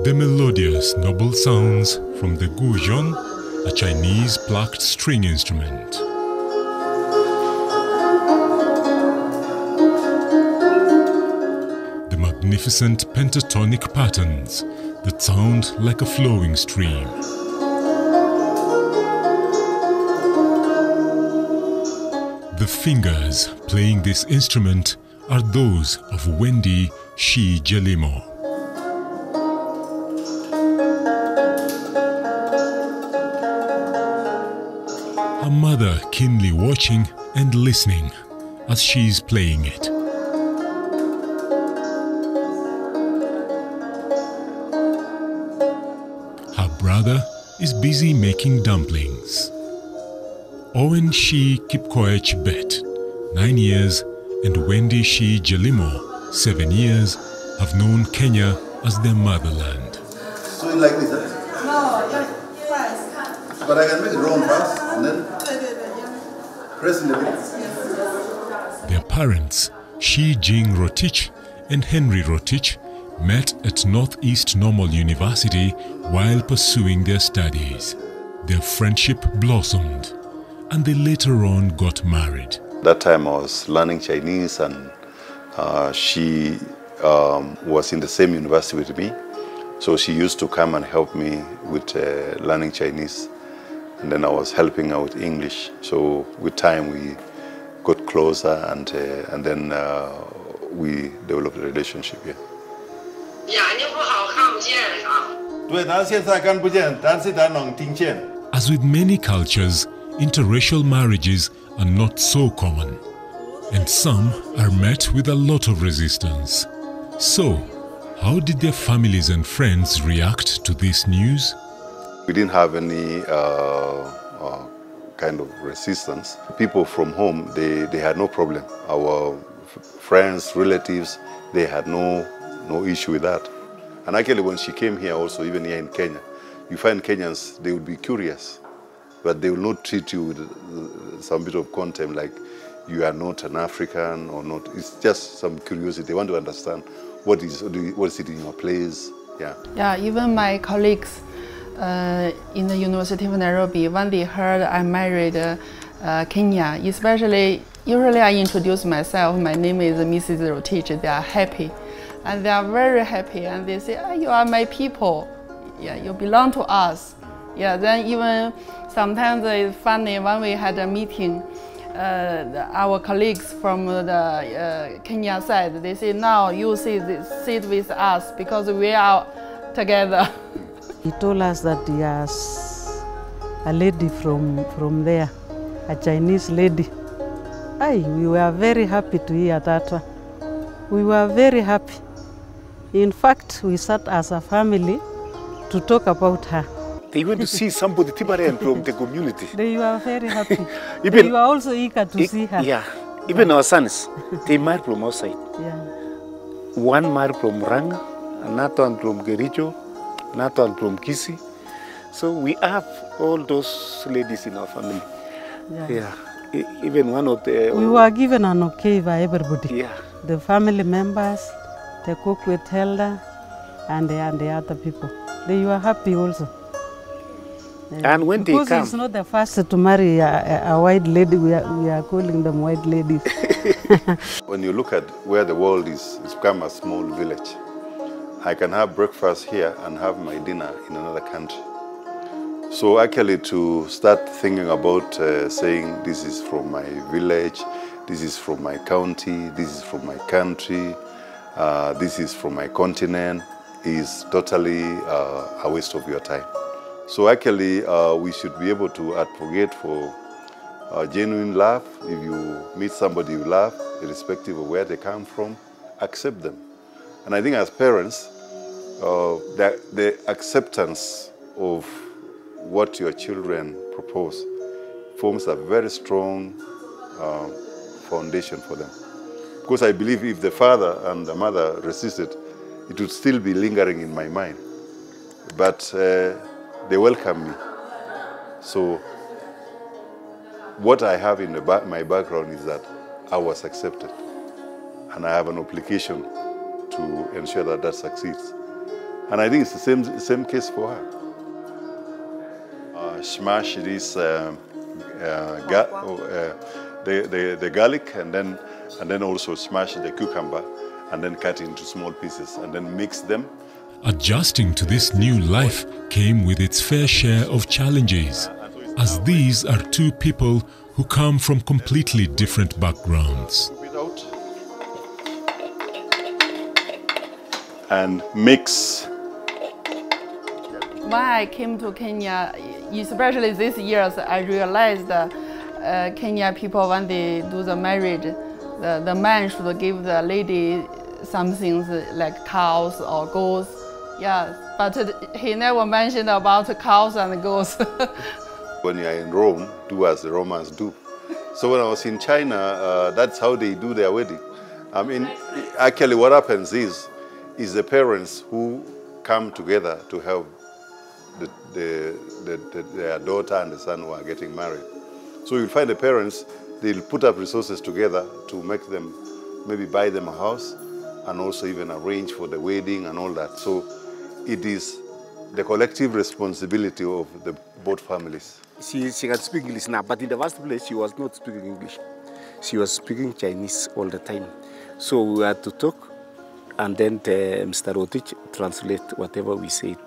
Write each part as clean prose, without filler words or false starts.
The melodious, noble sounds from the guzheng, a Chinese plucked string instrument. The magnificent pentatonic patterns that sound like a flowing stream. The fingers playing this instrument are those of Wendy Shi Jelimo. Her mother keenly watching and listening as she is playing it. Her brother is busy making dumplings. Owen Shi Kipkoech Bet, 9 years, and Wendy Shi Jelimo, 7 years, have known Kenya as their motherland. So you like this, huh? No, fast. But I can make it wrong fast and then press in the middle. Their parents, Shi Jing Rotich and Henry Rotich, met at Northeast Normal University while pursuing their studies. Their friendship blossomed, and they later on got married. That time I was learning Chinese, and she was in the same university with me. So she used to come and help me with learning Chinese. And then I was helping out English. So with time we got closer, and then we developed a relationship. Yeah. As with many cultures, interracial marriages are not so common, and some are met with a lot of resistance. So, how did their families and friends react to this news? We didn't have any kind of resistance. People from home, they had no problem. Our friends, relatives, they had no issue with that. And actually when she came here also, even here in Kenya, you find Kenyans, they would be curious, but they will not treat you with some bit of contempt, like you are not an African or not. It's just some curiosity. They want to understand what is it in your place. Yeah. Yeah, even my colleagues in the University of Nairobi, when they heard I married Kenya, especially, usually I introduce myself, my name is Mrs. Rotich, they are happy. And they are very happy, and they say, oh, you are my people. Yeah, you belong to us. Yeah, then even sometimes it's funny, when we had a meeting, our colleagues from the Kenya side, they say, now you sit with us because we are together. He told us that he has a lady from there, a Chinese lady. Aye, we were very happy to hear that one. We were very happy. In fact, we sat as a family to talk about her. They went to see somebody Tibetan from the community. They were very happy. Even, they were also eager to see her. Yeah, even our sons, they married from outside. Yeah. One married from Rang, another one from Kericho, another one from Kisii. So we have all those ladies in our family. Yeah. Even one of the... We were given an okay by everybody. Yeah. The family members, the cook with Helda, and the other people. They were happy also. And when they come... Because it's not the first to marry a white lady, we are calling them white ladies. When you look at where the world is, it's become a small village. I can have breakfast here and have my dinner in another country. So actually to start thinking about saying this is from my village, this is from my county, this is from my country, this is from my continent, is totally a waste of your time. So actually we should be able to advocate for genuine love. If you meet somebody you love, irrespective of where they come from, accept them. And I think as parents, the acceptance of what your children propose forms a very strong foundation for them. Because I believe if the father and the mother resisted, it would still be lingering in my mind. But they welcome me. So what I have in my background is that I was accepted. And I have an obligation to ensure that that succeeds. And I think it's the same case for her. Smash this the garlic, and then also smash the cucumber, and then cut into small pieces, and then mix them. Adjusting to this new life came with its fair share of challenges, as these are two people who come from completely different backgrounds. And mix. When I came to Kenya, especially these years, I realized Kenya people, when they do the marriage, the man should give the lady some things like cows or goats. Yeah, but he never mentioned about cows and goats. When you are in Rome, do as the Romans do. So when I was in China, that's how they do their wedding. I mean, actually what happens is the parents who come together to help their daughter and the son who are getting married. So you'll find the parents, they'll put up resources together to make them, maybe buy them a house, and also even arrange for the wedding and all that. So it is the collective responsibility of the both families. She can speak English now, but in the first place, she was not speaking English. She was speaking Chinese all the time. So we had to talk, and then Mr. Rotich translate whatever we said.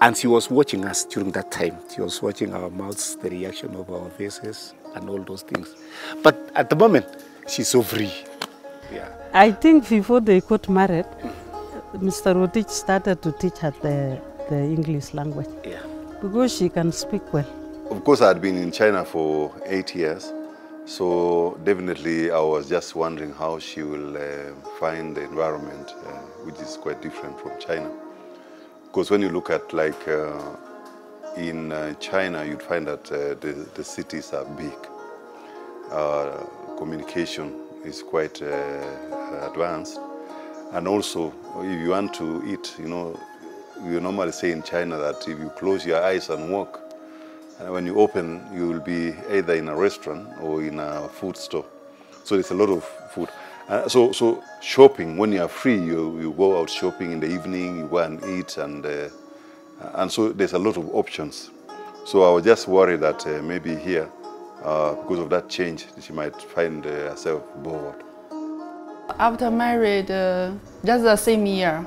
And she was watching us during that time. She was watching our mouths, the reaction of our faces, and all those things. But at the moment, she's so free. Yeah. I think before they got married, Mr. Rotich started to teach her the English language. Yeah. Because she can speak well. Of course, I had been in China for 8 years. So definitely I was just wondering how she will find the environment, which is quite different from China. Because when you look at like in China, you'd find that the cities are big. Communication is quite advanced. And also, if you want to eat, you know, you normally say in China that if you close your eyes and walk, when you open, you will be either in a restaurant or in a food store. So there's a lot of food. So shopping, when you are free, you go out shopping in the evening, you go and eat, and so there's a lot of options. So I was just worried that maybe here, because of that change, she might find herself bored. After married, just the same year,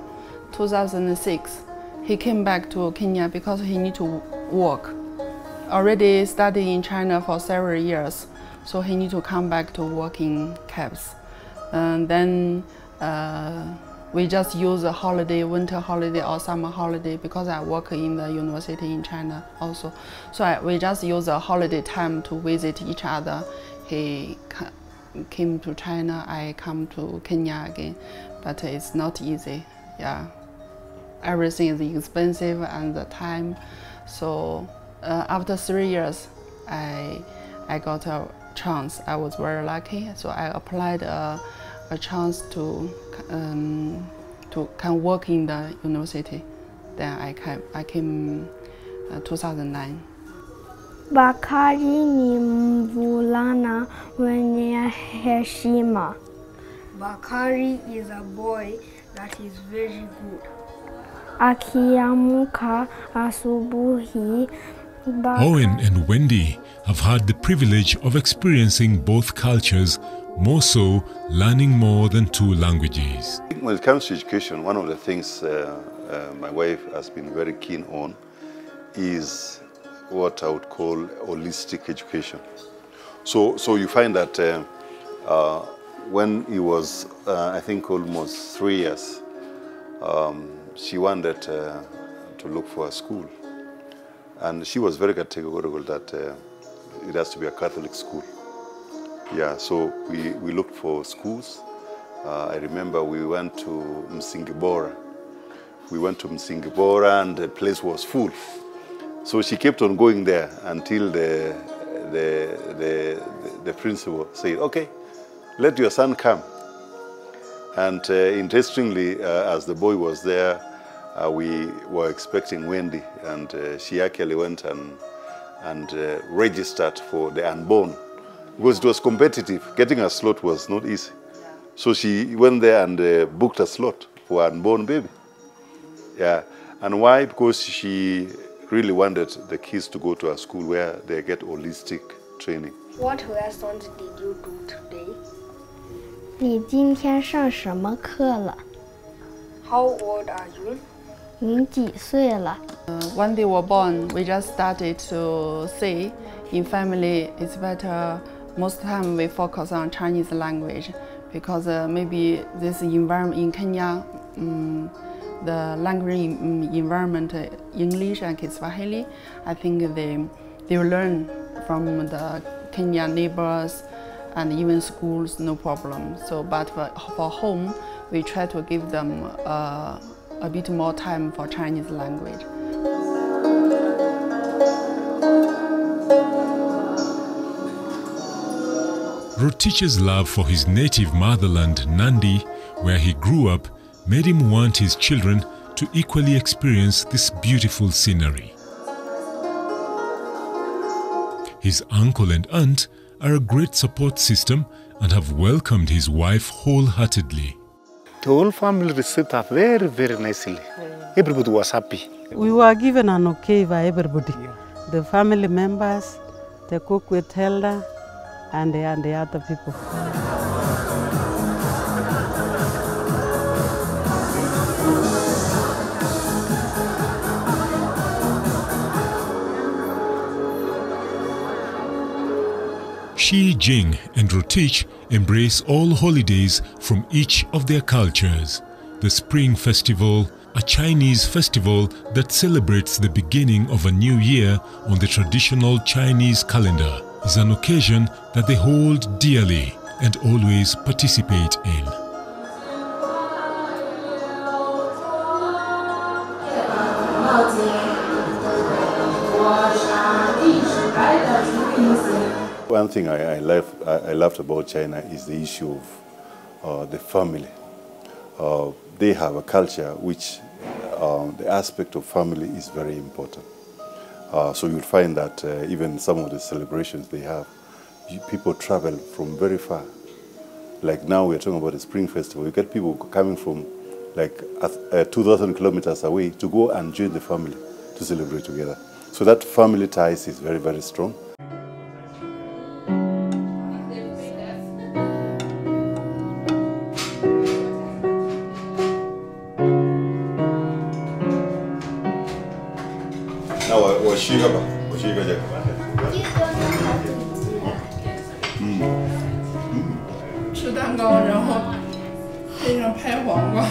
2006, he came back to Kenya because he need to work. Already studied in China for several years, so he need to come back to work in cabs. And then we just use a holiday, winter holiday or summer holiday, because I work in the university in China also. So we just use a holiday time to visit each other. He came to China, I come to Kenya again, but it's not easy. Yeah, everything is expensive and the time. So after 3 years, I got a chance. I was very lucky, so I applied a chance to can work in the university. Then I came 2009. Bakari ni mvulana mwenye heshima. Bakari is a boy that is very good. Akiamka asubuhi. Owen and Wendy have had the privilege of experiencing both cultures, more so learning more than 2 languages. When it comes to education, one of the things my wife has been very keen on is what I would call holistic education. So you find that when he was, I think, almost 3 years, she wanted to look for a school. And she was very categorical that it has to be a Catholic school. Yeah, so we looked for schools. I remember we went to Msingibora. We went to Msingibora and the place was full. So she kept on going there until the principal said, okay, let your son come. And interestingly, as the boy was there, we were expecting Wendy, and she actually went and registered for the unborn, because it was competitive. Getting a slot was not easy. So she went there and booked a slot for unborn baby. Yeah. And why? Because she really wanted the kids to go to a school where they get holistic training. What lessons did you do today? 你今天上什么课了？ How old are you? 你几岁了？ When they were born, we just started to say in family it's better. Most time we focus on Chinese language because maybe this environment in Kenya, the language environment, English and Kiswahili, I think they will learn from the Kenyan neighbors and even schools, no problem. So, but for home, we try to give them a bit more time for Chinese language. Rotich's love for his native motherland, Nandi, where he grew up, made him want his children to equally experience this beautiful scenery. His uncle and aunt are a great support system and have welcomed his wife wholeheartedly. The whole family received her very, very nicely. Everybody was happy. We were given an okay by everybody. The family members, the cook with Helda, and the other people. Shi Jing and Rotich embrace all holidays from each of their cultures. The Spring Festival, a Chinese festival that celebrates the beginning of a new year on the traditional Chinese calendar, is an occasion that they hold dearly and always participate in. One thing I loved about China is the issue of the family. They have a culture which the aspect of family is very important. So you'll find that even some of the celebrations they have, people travel from very far. Like now we're talking about the Spring Festival. You get people coming from like 2,000 kilometers away to go and join the family to celebrate together. So that family ties is very, very strong.吃蛋糕，然后配上拍黄瓜。